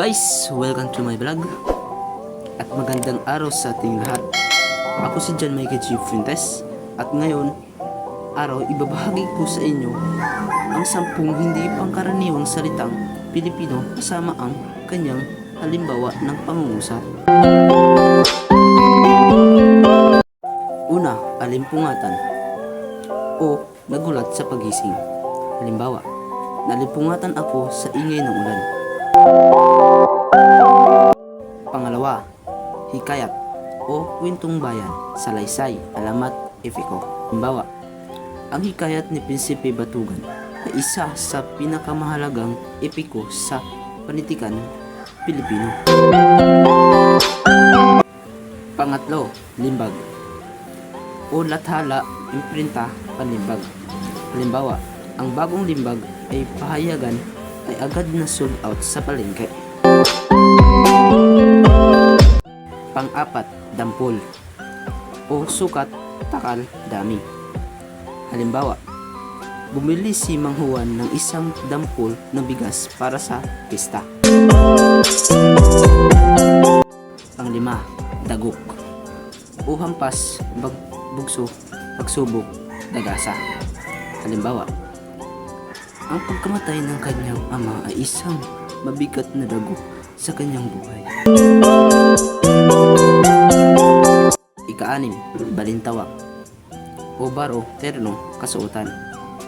guys, welcome to my vlog. At magandang araw sa ating lahat. Ako si John Michael G. Fuentes. At ngayon, ibabahagi ko sa inyo ang 10 hindi pangkaraniwang salitang Pilipino kasama ang kanyang halimbawa ng pangungusap. Una, alimpungatan o nagulat sa pagising. Halimbawa, nalimpungatan ako sa ingay ng ulan. Pangalawa, hikayat o kwentong bayan, salaysay, alamat, epiko. Halimbawa, ang hikayat ni Prinsipe Batugan ay isa sa pinakamahalagang epiko sa panitikan Pilipino. Pangatlo, limbag o lathala, imprinta, panlimbag. Halimbawa, ang bagong limbag ay pahayagan ay agad na sold out sa palengke. Pang-apat, dampol o sukat, takal, dami. Halimbawa, bumili si Mang Juan ng isang dampol ng bigas para sa pista. Pang-lima, dagok o hampas, bugso, pagsubok, dagasa. Halimbawa, ang pagkamatay ng kanyang ama ay isang mabigat na dagok sa kanyang buhay. Ika-anim, balintawak o baro, terno, kasuotan.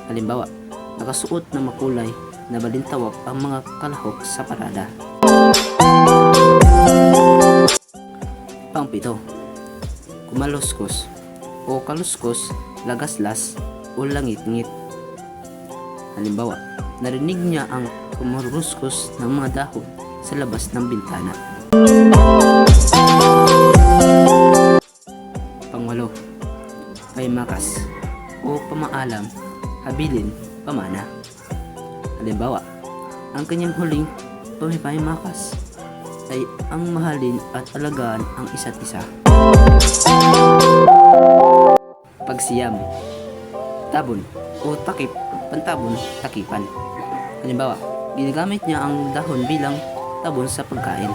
Halimbawa, nakasuot na makulay na balintawak ang mga kalahok sa parada. Pang-pito, kumaluskos o kaluskos, lagaslas o langit-ngit. Halimbawa, narinig niya ang kumuruskos ng mga dahon sa labas ng bintana. Pangwalo, paimakas o pamaalam, habilin, pamana. Halimbawa, ang kanyang huling pamipaimakas ay ang mahalin at alagaan ang isa't isa. Pagsiyam, tabon o takip, pantabon, takipan. Halimbawa, ginagamit niya ang dahon bilang tabon sa pagkain.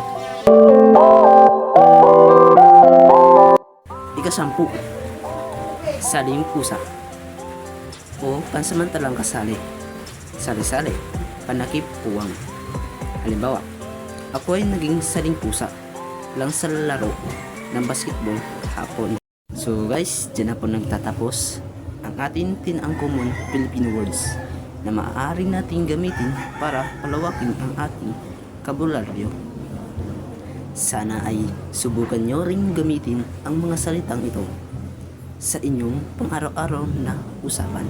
Ika-10, saling pusa o pansamantalang kasali, sali-sali, panakip, puwang. Halimbawa, ako ay naging saling pusa lang sa laro ng basketball hapon. So guys, dyan na po nagtatapos ang ating tinangkomon Filipino words na maaari nating gamitin para palawakin ang ating kabularyo. Sana ay subukan nyo ring gamitin ang mga salitang ito sa inyong pang-araw-araw na usapan.